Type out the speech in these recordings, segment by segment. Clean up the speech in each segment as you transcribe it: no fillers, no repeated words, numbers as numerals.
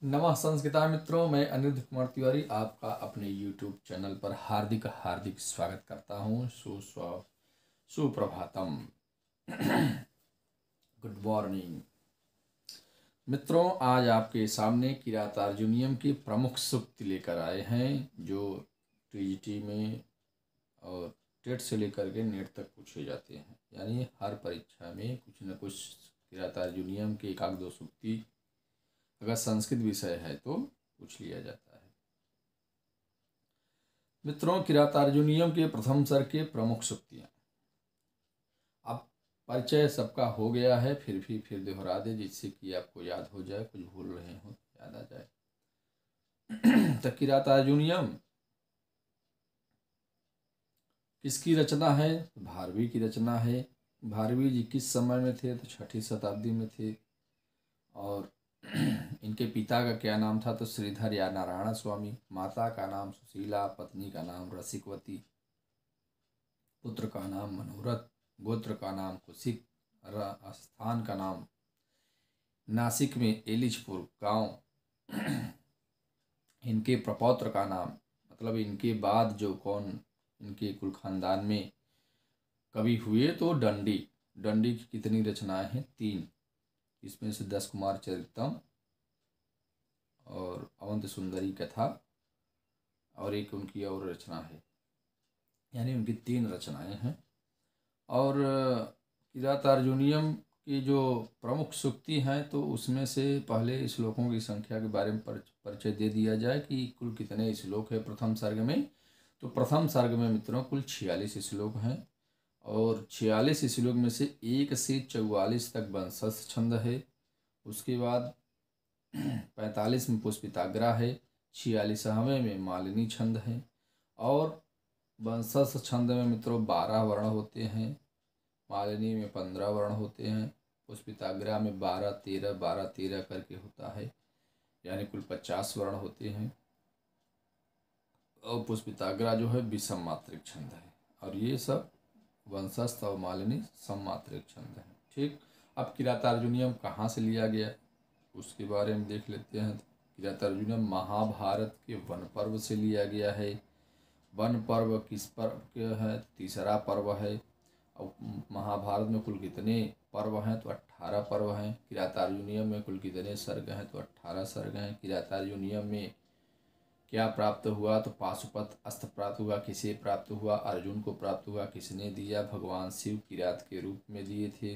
नमः संस्कृता मित्रों, मैं अनिरुद्ध कुमार तिवारी आपका अपने YouTube चैनल पर हार्दिक हार्दिक स्वागत करता हूँ। सुप्रभातम। गुड मॉर्निंग मित्रों, आज आपके सामने किरातार्जुनीयम की प्रमुख सूक्ति लेकर आए हैं जो टीजीटी में और टेट से लेकर के नेट तक पूछे जाते हैं। यानी हर परीक्षा में कुछ न कुछ किरातार्जुनीयम के एक आध दो सूक्ति अगर संस्कृत विषय है तो पूछ लिया जाता है। मित्रों, किरातार्जुनीयम के प्रथम सर्ग के प्रमुख सूक्तियां। अब परिचय सबका हो गया है, फिर दोहरा दे जिससे कि आपको याद हो जाए, कुछ भूल रहे हो याद आ जाए। तो किरातार्जुनीयम किसकी रचना है? भारवी की रचना है। भारवी जी किस समय में थे? तो 6ठी शताब्दी में थे। और इनके पिता का क्या नाम था? तो श्रीधर या नारायण स्वामी। माता का नाम सुशीला, पत्नी का नाम रसिकवती, पुत्र का नाम मनोरथ, गोत्र का नाम कुशिक, स्थान का नाम नासिक में एलिचपुर गांव। इनके प्रपौत्र का नाम, मतलब इनके बाद जो कौन इनके कुल खानदान में कवि हुए तो दंडी। दंडी की कितनी रचनाएं हैं? 3। इसमें से 10 कुमार चरितम और अवंत सुंदरी कथा और एक उनकी और रचना है। यानी उनकी 3 रचनाएं हैं। और किरातार्जुनीयम की जो प्रमुख सूक्ति हैं तो उसमें से पहले श्लोकों की संख्या के बारे में परिचय दे दिया जाए कि कुल कितने श्लोक है प्रथम सर्ग में। तो प्रथम सर्ग में मित्रों कुल 46 श्लोक हैं और 46 श्लोक में से 1 से 44 तक वंशज छंद है। उसके बाद 45 में पुष्पिताग्रा है, 46वें में मालिनी छंद है और वंशज छंद में मित्रों 12 वर्ण होते हैं। मालिनी में 15 वर्ण होते हैं। पुष्पिताग्रा में 12 13 12 13 करके होता है, यानी कुल 50 वर्ण होते हैं। और पुष्पिताग्रा जो है विषम मात्रिक छंद है और ये सब वंशस्थ और मालिनी सममात्रिक छंद है। ठीक, अब किरातार्जुनीयम कहाँ से लिया गया उसके बारे में देख लेते हैं। किरातार्जुनीयम महाभारत के वन पर्व से लिया गया है। वन पर्व किस पर्व के है? तीसरा पर्व है। और महाभारत में कुल कितने पर्व हैं? तो 18 पर्व हैं। किरातार्जुनीयम में कुल कितने सर्ग हैं? तो 18 सर्ग हैं। किरातार्जुनीयम में क्या प्राप्त हुआ? तो पाशुपत अस्त्र प्राप्त हुआ। किसे प्राप्त हुआ? अर्जुन को प्राप्त हुआ। किसने दिया? भगवान शिव किरात के रूप में दिए थे।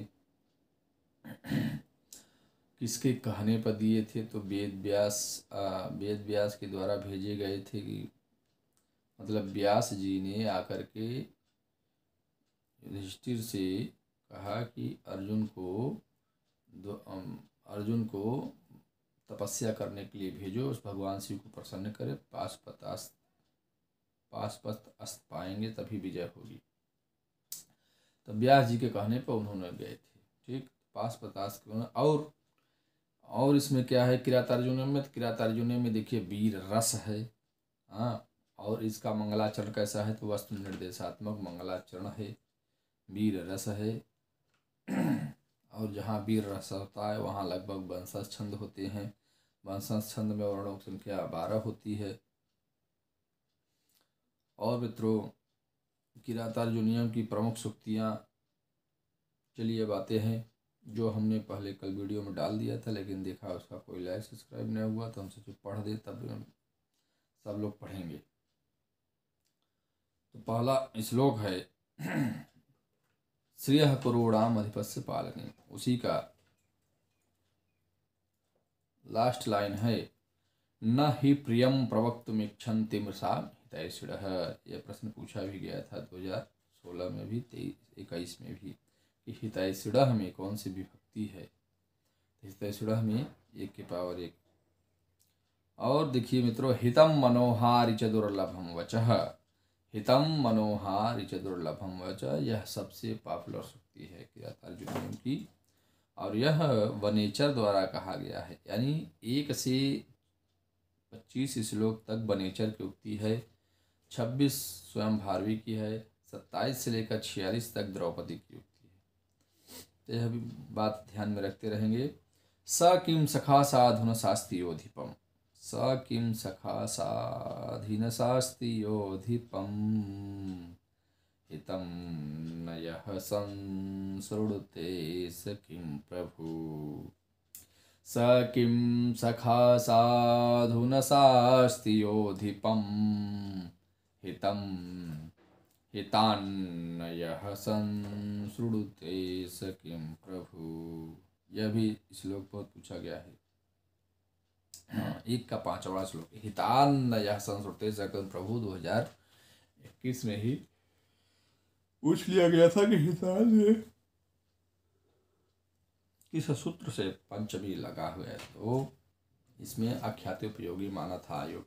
किसके कहने पर दिए थे? तो वेद व्यास के द्वारा भेजे गए थे कि मतलब व्यास जी ने आकर के युधिष्ठिर से कहा कि अर्जुन को तपस्या करने के लिए भेजो, उस भगवान शिव को प्रसन्न करे। पाशुपत अस्त्र पाएंगे तभी विजय होगी। तो व्यास जी के कहने पर उन्होंने गए थे। ठीक, पाशुपत अस्त्र। और इसमें क्या है किरातार्जुनीयम में? तो किरातार्जुनीयम में देखिए वीर रस है। हाँ, और इसका मंगलाचरण कैसा है? तो वस्तु निर्देशात्मक मंगलाचरण है, वीर रस है। और जहाँ वीर रस होता है वहाँ लगभग वंशज छंद होते हैं। वंशज छंद में वर्णों की संख्या 12 होती है। और मित्रों, किरातार्जुनीयम की प्रमुख सूक्तियाँ चलिए बातें हैं जो हमने पहले कल वीडियो में डाल दिया था, लेकिन देखा उसका कोई लाइक सब्सक्राइब नहीं हुआ तो हम सोचे पढ़ दे, तब सब लोग पढ़ेंगे। तो पहला श्लोक है श्रेय करोड़ाम अधिपस्य पालने। उसी का लास्ट लाइन है न ही प्रियम प्रवक्तुमिच्छन्ति मृषा हितैषिणः। यह प्रश्न पूछा भी गया था 2016 में भी, 21 में भी कि हितैषिणः में कौन सी विभक्ति है? हितैषिणः में 1 की पावर 1। और देखिए मित्रों, हितम मनोहारि च दुर्लभम वचः। हितम मनोहारि च दुर्लभम वचः, यह सबसे पॉपुलर सूक्ति है किरातार्जुनीयम की और यह वनेचर द्वारा कहा गया है। यानी 1 से 25 श्लोक तक वनेचर की उक्ति है, 26 स्वयं भारवी की है, 27 से लेकर 46 तक द्रौपदी की उक्ति है। तो यह भी बात ध्यान में रखते रहेंगे। स किं सखा साधुन शास्त्रियोधिपम् स किं सखा साधिन शास्त्रियोधिपम् हितं न यः संसृणुते स किं प्रभु स किं सखा साधुन शास्त्रियोधिपम् हितं हितान्न यः संसृणुते स किं प्रभु। यह भी श्लोक बहुत पूछा गया है। एक का 5वां श्लोक हितान्न यः संसृणुते स किं प्रभु 2021 में ही पूछ लिया गया था कि हितान्न किस सूत्र से पंचमी लगा हुआ है, तो इसमें आख्यातोपयोगी माना था आयोग।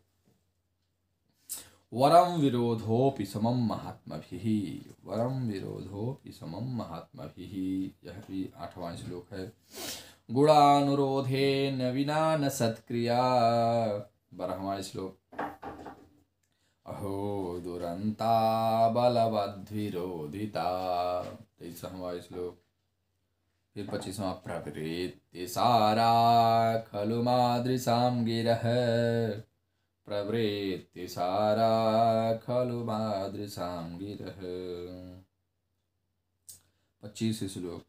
वरम विरोधोपि समम महात्मभिः वरम विरोधोपि समम महात्मभिः यह भी 8वां श्लोक है। गुणानुरोधेन विना न सत्क्रिया 12वां श्लोक। अहो दुरंता बलवद्विरोधिता 23वां श्लोक। फिर 25वां प्रवृत्ति सारा खलु मादृशां गिरः प्रवृत्ति सारा खलु मादृशां गिरः 25 श्लोक।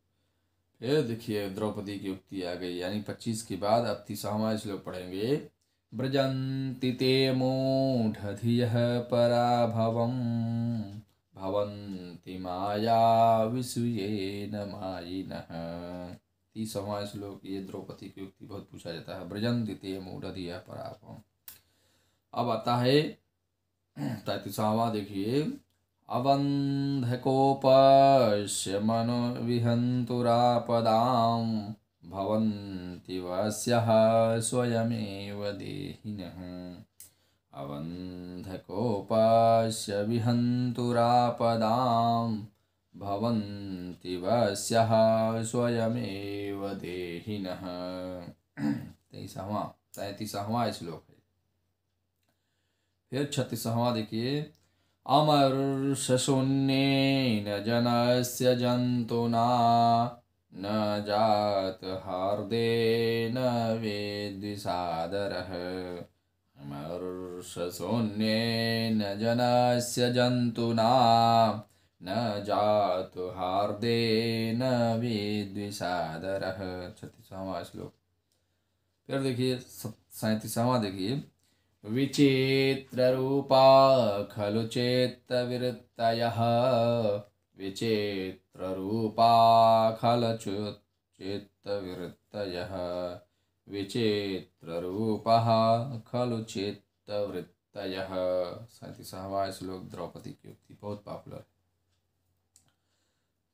फिर देखिए द्रौपदी की उक्ति आ गई, यानी 25 के बाद अब 30वां श्लोक पढ़ेंगे। व्रजन्ति ते मूढधियः पराभवं भवन्ति माया विसूयेन मायिनः 30वां श्लोक। ये द्रौपदी की उक्ति बहुत पूछा जाता है। व्रजन्ति ते मूढधियः पराभवम्। अब आता है 33वां, देखिए। अबन्धकोपस्य मनो विहन्तुरापदां भवन्ति वस्यः स्वयमेव देहिनः अबन्धकोपस्य विहन्तुरापदां भवन्ति वस्यः स्वयमेव देहिनः 33वां श्लोक है। फिर 36वां देखिए। अमर्षशून्येन जनस्य जन्तुना न जात हार्देन वेद्विषादरः अमर्षशून्येन जनस्य जन्तुना न जात हार्देन वेद्विषादरः 36वां श्लोक। फिर देखिए 37वां देखिए। विचित्ररूपा खलु चेत्तविरक्तयः विचित्ररूपा खलु चेत्तविरक्तयः विचित्ररूपः खलु चेत्तवृत्तयः 37वां श्लोक द्रौपदी की उक्ति बहुत पॉपुलर।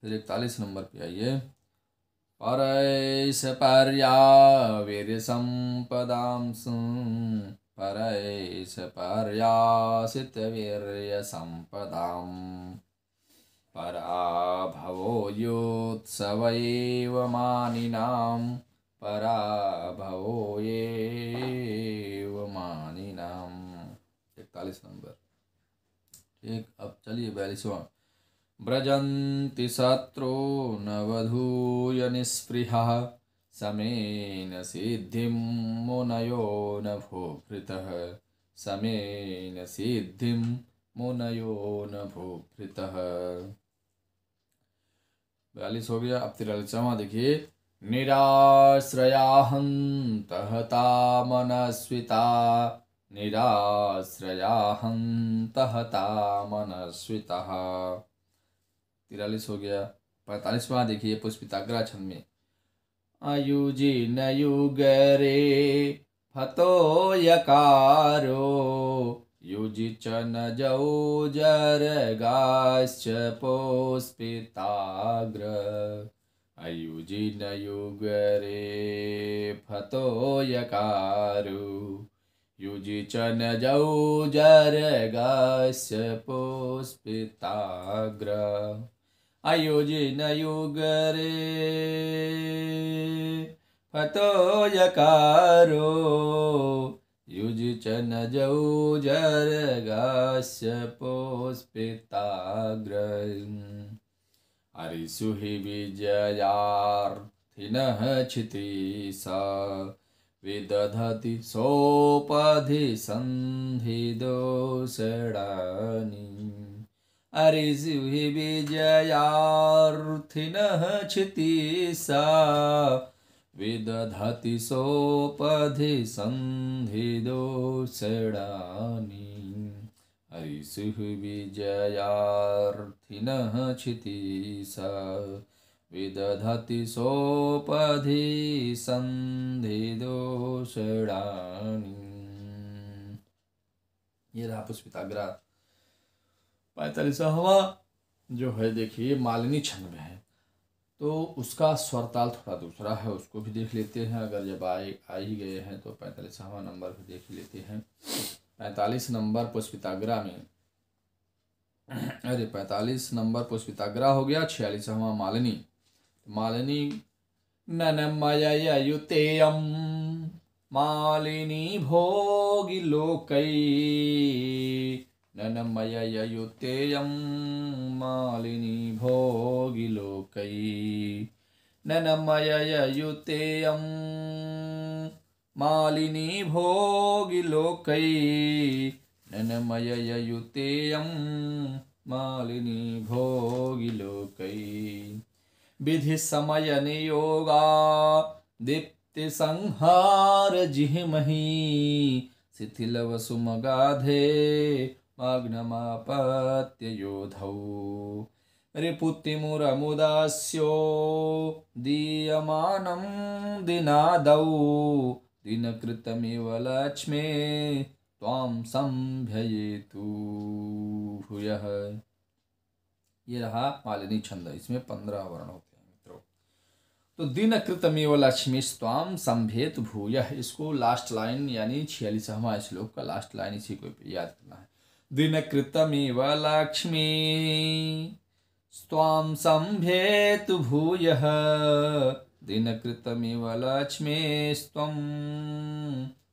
फिर 41 नंबर पे आइए। परैष पर्यावीर्यसम्पदां परैष पर्यासितवीर्यसम्पदां पराभवो योत्सव एव मानिनां पराभवो एव मानिनां 41 नंबर। ठीक, अब चलिए 42वां। व्रजन्ति शत्रु न वधूय निःस्पृहः समेन सिद्धिं मुनयो न भूभृतः समेन सिद्धिं मुनयो न भूभृतः 42 हो गया। अब 43वां देखिए। निराश्रयाहन्तहता मनस्विता निराश्रयाहन्तहता मनस्वितः 43 हो गया। 45वां देखिए। पुष्पिताग्रा छंद में। अयुजिन युगरे फतो यकारो युजि च न जौजरगाश्च पुष्पिताग्र अयुजिन युगरे फतो यकारो युजि च न जौजरगाश्च पुष्पिताग्र अयुजिन युगरे फतो यकारो युजि च न जौजरगास्य पुष्पिताग्र अरिषु हि विजयार्थे थिनः क्षितिसा विदधति सोपधि सन्धिदोषडानि अरिजिहि विजयार्थिनः क्षितिसा विदधति सोपधि सन्धिदोषडानि अरिषुः विजयार्थिनः क्षितिसा विदधति सोपधि सन्धिदोषडानि। ये रहा पुष्पिताग्रा 45वां जो है, देखिए मालिनी छंद में है, तो उसका स्वरताल थोड़ा दूसरा है, उसको भी देख लेते हैं। अगर जब आ ही गए हैं तो 45वां नंबर भी देख लेते हैं। 45 नंबर पुष्पिताग्रा में, अरे 45 नंबर पुष्पिताग्रा हो गया। 46वां मालिनी। मालिनी ननमययुतेयं मालिनी भोगिलोकै ननमययुतेयं मालिनी भोगिलोकै ननमययुतेयं मालिनी भोगिलोकै ननमययुतेयं मालिनी भोगिलोकै विधि समय नियोगा दीप्ति संहार जिह्महि शिथिलवसुमगाधे माग्नमापत्य योधौ रिपुतिमुरमुदास्यो दीयमानं दिनादौ दिनकृतमिव लक्ष्मे त्वां संभ्ययेतु भूयः। ये रहा मालिनी छंद। इसमें 15 वर्ण होते हैं मित्रों। तो दिनकृतमेव लक्ष्मी स्वाम संभेत भूयः, इसको लास्ट लाइन यानी 46वां श्लोक का लास्ट लाइन इसी को याद करना है। दिनकृतमेव लक्ष्मी स्वाम संभेत भूयः दिनकृतमेव लक्ष्मी स्वाम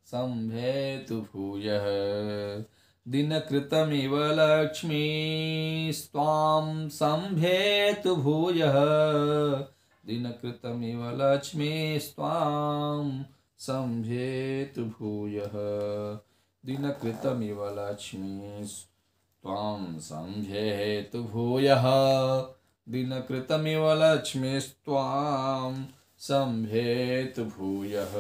संभेत भूयः दिनकृतमिव लक्ष्मी स्वां संभेतु भूयः दिनकृतमिव लक्ष्मी स्वां संभेतु भूयः दिनकृतमिव लक्ष्मी स्वां संभेतु भूयः दिनकृतमिव लक्ष्मी स्वां संभेतु भूयः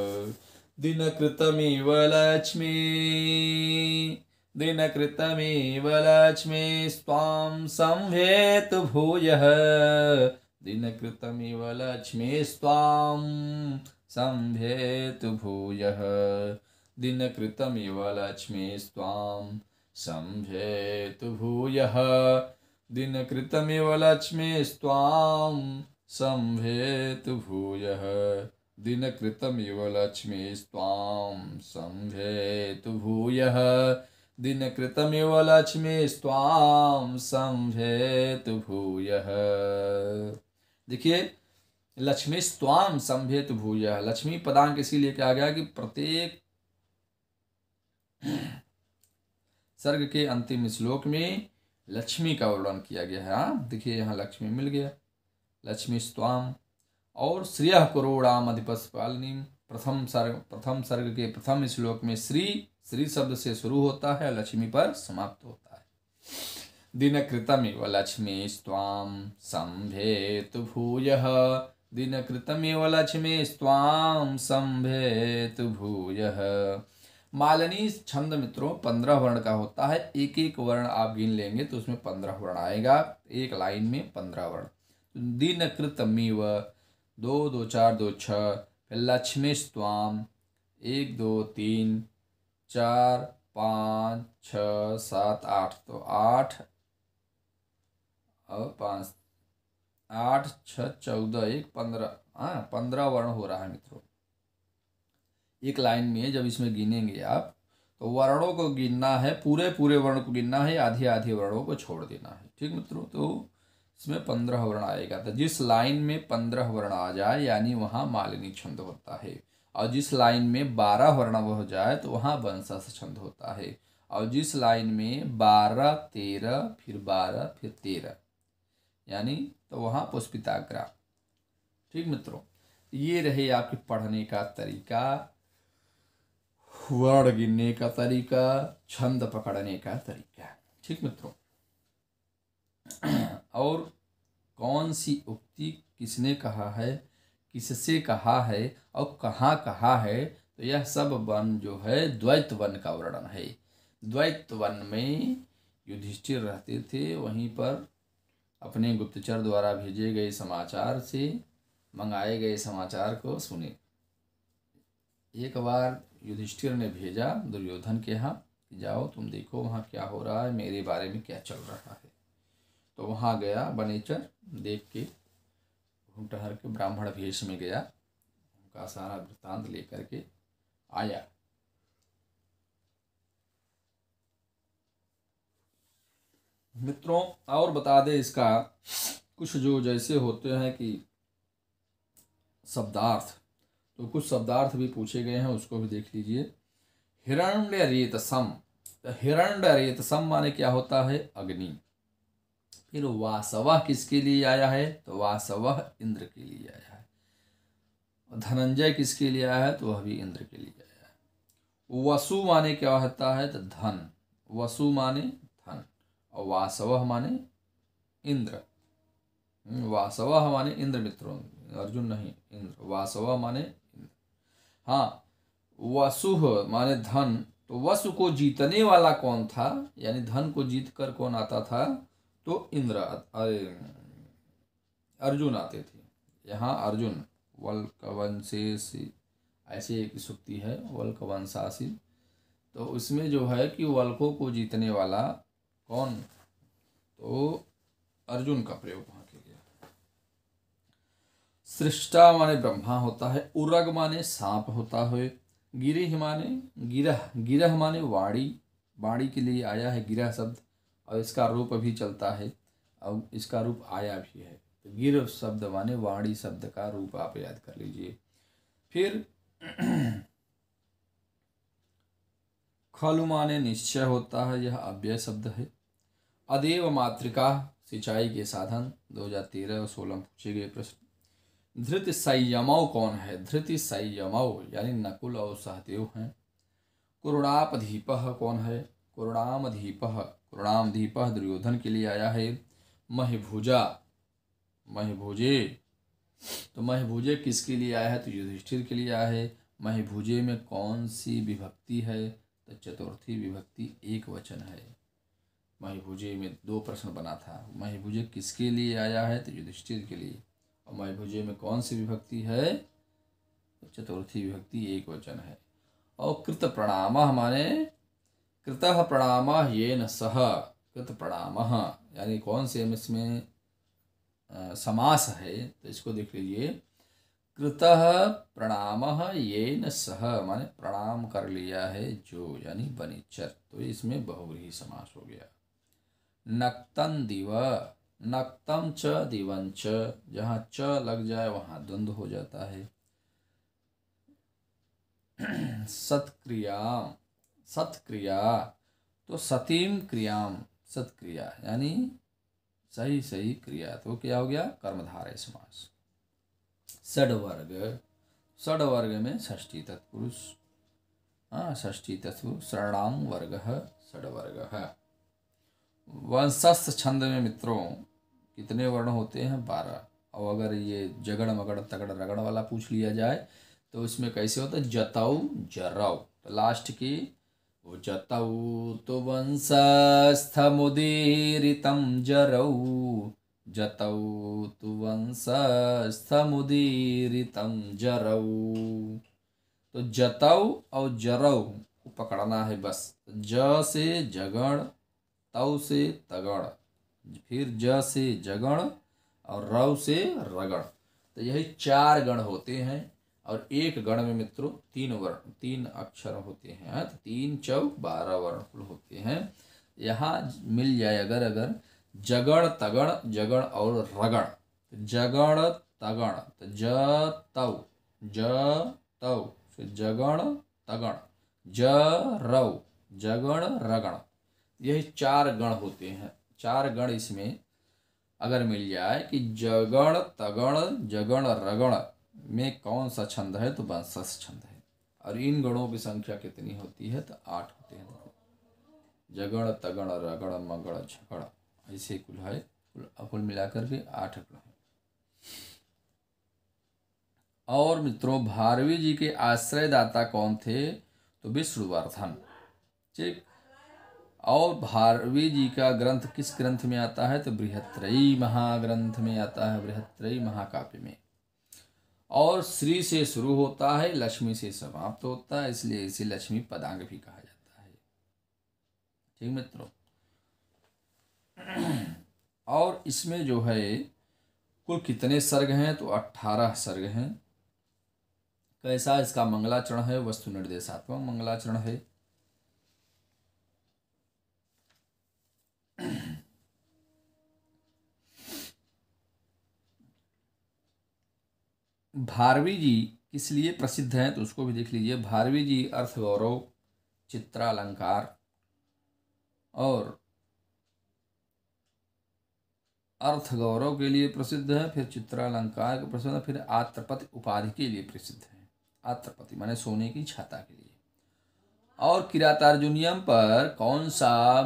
दिनकृतमिव लक्ष्मी दिनकृतमेव लक्ष्मी स्वां संभेतु भूयः दिनकृतमेव लक्ष्मी स्वां संभेतु भूयः दिनकृतमेव लक्ष्मी स्वां संभेतु भूयः दिनकृतमेव लक्ष्मी स्वां संभेतु भूयः दिनकृतमेव लक्ष्मी स्वां संभेतु भूयः दिनकृतमेव लक्ष्मी स्वां संभेतु भूयः। देखिए लक्ष्मी स्वां संभेतु भूयः, लक्ष्मी पदांक इसीलिए कहा गया कि प्रत्येक सर्ग के अंतिम श्लोक में लक्ष्मी का वर्णन किया गया है। देखिए यहाँ लक्ष्मी मिल गया, लक्ष्मी स्वां और श्रियः करोड़ाम अधिपस्पालिनी प्रथम सर्ग के प्रथम श्लोक में श्री शब्द से शुरू होता है, लक्ष्मी पर समाप्त होता है। दिनकृतमिव लक्ष्मी स्वां संभेतु भूयः दिनकृतमिव लक्ष्मी स्वां संभेतु भूयः। मालिनी छंद मित्रों 15 वर्ण का होता है। एक एक वर्ण आप गिन लेंगे तो उसमें 15 वर्ण आएगा, एक लाइन में 15 वर्ण। दिनकृतमिव 2 2 4 2 6, लक्ष्मी स्वां 1 2 3 4 5 6 7 8, तो 8 और 5 8 6 14 1 15, 15 वर्ण हो रहा है मित्रों एक लाइन में। जब इसमें गिनेंगे आप तो वर्णों को गिनना है, पूरे पूरे वर्ण को गिनना है, आधे आधे वर्णों को छोड़ देना है। ठीक मित्रों, तो इसमें 15 वर्ण आएगा। तो जिस लाइन में 15 वर्ण आ जाए यानी वहाँ मालिनी छंद होता है, और जिस लाइन में 12 वर्ण हो जाए तो वहाँ वंशज छंद होता है, और जिस लाइन में 12 13 फिर 12 फिर 13 यानी तो वहाँ पुष्पिताग्रा। ठीक मित्रों, ये रहे आपके पढ़ने का तरीका, वर्ण गिनने का तरीका, छंद पकड़ने का तरीका। ठीक मित्रों, और कौन सी उक्ति किसने कहा है, किससे कहा है और कहाँ कहा है, तो यह सब वन जो है द्वैत वन का वर्णन है। द्वैत वन में युधिष्ठिर रहते थे, वहीं पर अपने गुप्तचर द्वारा भेजे गए समाचार से मंगाए गए समाचार को सुने। एक बार युधिष्ठिर ने भेजा दुर्योधन के यहाँ कि जाओ तुम देखो वहाँ क्या हो रहा है, मेरे बारे में क्या चल रहा है। तो वहाँ गया, बनेचर देख के घूम टहर के ब्राह्मण वेश में गया, उनका सारा वृत्तांत लेकर के आया। मित्रों और बता दे इसका कुछ जो जैसे होते हैं कि शब्दार्थ, तो कुछ शब्दार्थ भी पूछे गए हैं, उसको भी देख लीजिए। हिरण्यरेतसम, तो हिरण्यरेतसम माने क्या होता है, अग्नि। फिर वासवः किसके लिए आया है, तो वासवः इंद्र के लिए आया है। धनंजय किसके लिए आया है, तो वह भी इंद्र के लिए आया है। वसु माने क्या होता है, तो धन, वसु माने धन, और वासवः माने इंद्र। वासवः माने इंद्र मित्रों, अर्जुन नहीं, इंद्र। वासवः माने इंद्र। हाँ, वसुः माने धन, तो वसु को जीतने वाला कौन था, यानी धन को जीत कर कौन आता था, तो इंद्र, अर्जुन आते थे। यहाँ अर्जुन वल्कवंशेसी, ऐसे एक सूक्ति है, वल्कवंशासी, तो उसमें जो है कि वल्कों को जीतने वाला कौन, तो अर्जुन का प्रयोग वहाँ के लिए। सृष्टा माने ब्रह्मा होता है, उरग माने सांप होता है, गिरिह माने गिरह, गिरह माने वाणी, वाणी के लिए आया है गिरह शब्द, और इसका रूप भी चलता है और इसका रूप आया भी है। तो गिर शब्द माने वाणी शब्द का रूप आप याद कर लीजिए। फिर खलु माने निश्चय होता है, यह अव्यय शब्द है। अदेव मातृका, सिंचाई के साधन, 2013 और 16 पूछे गए प्रश्न। धृत संयमौ कौन है, धृति संयमौ यानी नकुल और सहदेव हैं। कुरुणापधीपः कौन है, कुरुणामधीपः, कुरुणामधीपः दुर्योधन के लिए आया है। महिभुजा, महिभुजे, तो महिभुजे किसके लिए आया है, तो युधिष्ठिर के लिए आया है। महिभुजे में कौन सी विभक्ति है, तो चतुर्थी विभक्ति एक वचन है। महिभुजे में दो प्रश्न बना था, महिभुजे किसके लिए आया है, तो युधिष्ठिर के लिए, और महिभुजे में कौन सी विभक्ति है, तो चतुर्थी विभक्ति एक वचन है। और कृत प्रणामः माने कृतः प्रणामः येन सह, कृत प्रणामः यानी कौन से इसमें समास है, तो इसको देख लीजिए। कृतः प्रणामः येन सह माने प्रणाम कर लिया है जो, यानी बनिच्चर, तो इसमें बहुव्रीहि समास हो गया। नक्तं दिव, नक्तं च दिवं च, जहाँ च लग जाए वहाँ द्वंद्व हो जाता है। सत्क्रिया, सत्क्रिया, तो सतीम क्रियाम, सत्क्रिया यानी सही सही क्रिया, तो क्या हो गया, कर्मधारय समास। षड्वर्ग, षड्वर्ग में षष्ठी तत्पुरुष, षष्ठी तत्पुरुष, षडांग वर्ग षड्वर्ग है। वंशस्थ छंद में मित्रों कितने वर्ण होते हैं, 12। और अगर ये जगड़ मगड़ तगड़ रगड़ वाला पूछ लिया जाए तो इसमें कैसे होता है, जतऊ जरऊ, तो लास्ट की वो जतऊ तो वंशस्थमुदीरितं जरऊ, जतऊ तो वंशस्थमुदीरितं जरऊ, तो जतऊ और जरऊ को पकड़ना है बस। ज से जगण, तव से तगड़, फिर ज से जगण और रव से रगड़, तो यही 4 गण होते हैं। और एक गण में मित्रों 3 वर्ण, 3 अक्षर होते हैं, तो 3 चौक 12 वर्ण कुल होते हैं। यहाँ मिल जाए अगर अगर जगण तगण, जगण और रगड़, जगण तगण, तो ज तव, ज तव, जगण तगण, ज रव, जगण रगण, यही 4 गण होते हैं। 4 गण इसमें अगर मिल जाए कि जगण तगण जगण रगण, में कौन सा छंद है? तो वंशज छंद है। और इन गणों की संख्या कितनी होती है? तो 8 होते हैं। जगड़ तगड़ रगड़ मगड़ झगड़, ऐसे कुल है, कुल मिलाकर के 8 गण है। और मित्रों, भारवी जी के आश्रयदाता कौन थे? तो विष्णुवर्धन। ठीक। और भारवी जी का ग्रंथ किस ग्रंथ में आता है? तो बृहत्त्रयी महाग्रंथ में आता है, बृहत्त्रयी महाकाव्य में। और श्री से शुरू होता है, लक्ष्मी से समाप्त होता है, इसलिए इसे लक्ष्मी पदांग भी कहा जाता है। ठीक मित्रों। और इसमें जो है कुल कितने सर्ग हैं? तो 18 सर्ग हैं। कैसा इसका मंगलाचरण है? वस्तु निर्देशात्मक मंगलाचरण है। भारवी जी किस लिए प्रसिद्ध हैं? तो उसको भी देख लीजिए। भारवी जी अर्थ गौरव, चित्रालंकार और अर्थ गौरव के लिए प्रसिद्ध है, फिर चित्रालंकार के प्रसिद्ध है, फिर आत्रपति उपाधि के लिए प्रसिद्ध है। आत्रपति माने सोने की छाता के लिए। और किरातार्जुनियम पर कौन सा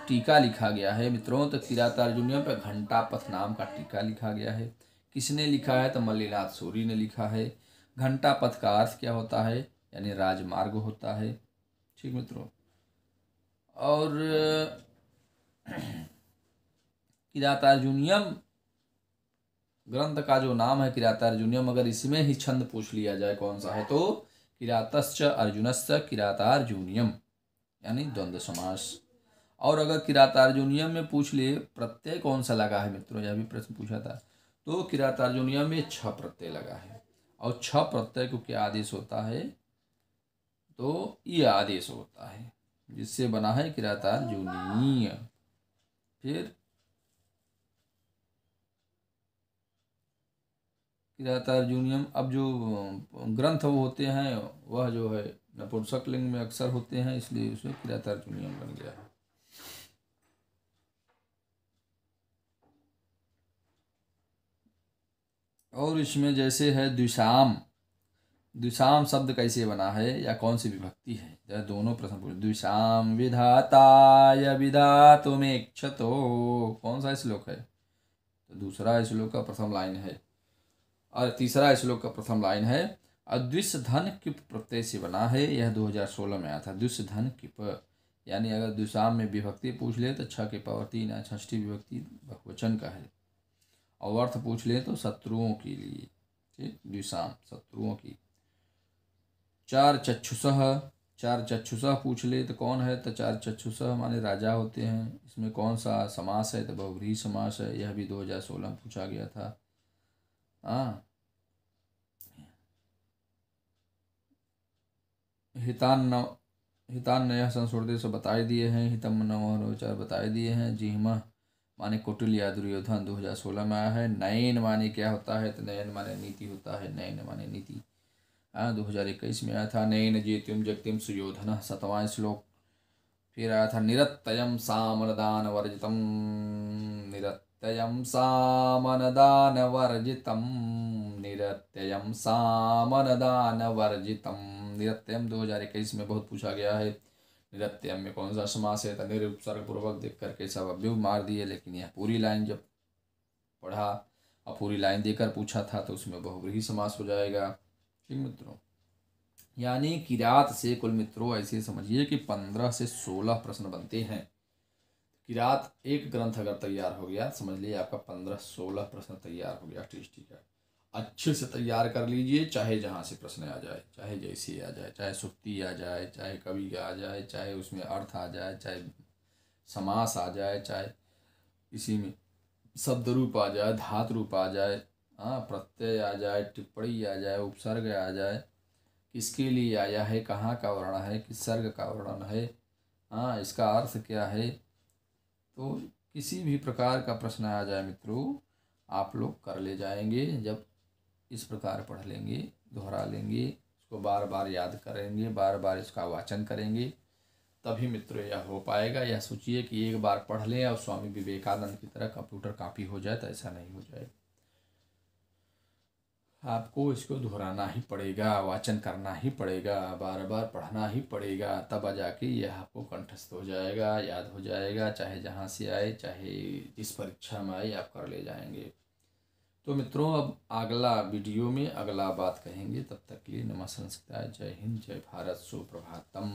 टीका लिखा गया है मित्रों? तो किरातार्जुनियम पर घंटापथ नाम का टीका लिखा गया है। किसने लिखा है? तो मल्लीनाथ सूरी ने लिखा है। घंटापथ का अर्थ क्या होता है? यानी राजमार्ग होता है। ठीक मित्रों। और किरातार्जुनियम ग्रंथ का जो नाम है किरातार्जुनियम, अगर इसमें ही छंद पूछ लिया जाए कौन सा है, तो किरातश्च अर्जुनश्च किरातार्जुनियम, यानी द्वंद्व समास। और अगर किरातार्जुनियम में पूछ ले प्रत्यय कौन सा लगा है मित्रों, यह भी प्रश्न पूछा था, तो किरातार्जुनियम में 6 प्रत्यय लगा है। और 6 प्रत्यय को क्या आदेश होता है? तो ये आदेश होता है, जिससे बना है किरातार्जुनीय। फिर किरातार्जुनियम, अब जो ग्रंथ वो होते हैं वह जो है नपुंसक लिंग में अक्सर होते हैं, इसलिए उसमें किरातार्जुनियम बन गया है। और इसमें जैसे है द्विषाम, द्विषाम शब्द कैसे बना है या कौन सी विभक्ति है? जरा दोनों प्रश्न पूछे। द्विषाम विधाताय विधातुमेक्षतो, कौन सा श्लोक है? तो दूसरा श्लोक का प्रथम लाइन है। और तीसरा श्लोक का प्रथम लाइन है, अद्विष धन किप प्रत्यय से बना है। यह 2016 में आया था। द्विष धन किप, यानी अगर द्विषाम में विभक्ति पूछ ले तो 6 के पावर 3 या षष्ठी विभक्ति बहुवचन का है। और अर्थ पूछ ले तो शत्रुओं के लिए। ठीक, द्विषाम शत्रुओं की। चार चक्षुषः, चार चक्षुषः पूछ ले तो कौन है? तो चार चक्षुषः माने राजा होते हैं। इसमें कौन सा समास है? तो बहुव्रीहि समास है। यह भी 2016 में पूछा गया था। हाँ, हितान्न, हितान्नयः संस्कृति से बताए दिए हैं। हितम नवचार बताए दिए हैं। जिह्मा माने कौटिल्य दुर्योधन 2016 में आया है। नयन माने क्या होता है? तो नयन माने नीति होता है। नयन माने नीति 2021 में आया था। नयन जेत्युम जगतिम सुयोधन 7वां श्लोक। फिर आया था निरत्यम सामनदान वर्जितम, निरत्यम सामनदान वर्जितम, निरत्यम सामनदान वर्जितम। निरत्यम 2021 में बहुत पूछा गया है। निरत्यम में कौन सा समास है? तो निरुपसर्ग पूर्वक देख करके सब अव्यव मार दिए, लेकिन यह पूरी लाइन जब पढ़ा और पूरी लाइन देकर पूछा था तो उसमें बहुव्रीहि समास हो जाएगा। ठीक मित्रों, यानी किरात से कुल मित्रों ऐसे समझिए कि 15 से 16 प्रश्न बनते हैं। किरात एक ग्रंथ अगर तैयार हो गया, समझ लीजिए आपका 15-16 प्रश्न तैयार हो गया। ठीक है, अच्छे से तैयार कर लीजिए, चाहे जहाँ से प्रश्न आ जाए, चाहे जैसे आ जाए, चाहे सुक्ति आ जाए, चाहे कवि आ जाए, चाहे उसमें अर्थ आ जाए, चाहे समास आ जाए, चाहे इसी में शब्द रूप आ जाए, धातु रूप आ जाए, हाँ, प्रत्यय आ जाए, टिप्पणी आ जाए, उपसर्ग आ जाए, किसके लिए आया है, कहाँ का वर्ण है, किस सर्ग का वर्णन है, हाँ, इसका अर्थ क्या है। तो किसी भी प्रकार का प्रश्न आ जाए मित्रों, आप लोग कर ले जाएंगे। जब इस प्रकार पढ़ लेंगे, दोहरा लेंगे, इसको बार बार याद करेंगे, बार बार इसका वाचन करेंगे, तभी मित्रों यह हो पाएगा। यह सोचिए कि एक बार पढ़ लें और स्वामी विवेकानंद की तरह कंप्यूटर कॉपी हो जाए, तो ऐसा नहीं हो जाएगा। आपको इसको दोहराना ही पड़ेगा, वाचन करना ही पड़ेगा, बार बार पढ़ना ही पड़ेगा, तब जाके यह आपको कंठस्थ हो जाएगा, याद हो जाएगा, चाहे जहाँ से आए, चाहे जिस परीक्षा में आए आप कर ले जाएंगे। तो मित्रों, अब अगला वीडियो में अगला बात कहेंगे। तब तक के लिए नमः संस्कृताय, जय हिंद, जय भारत, सुप्रभातम।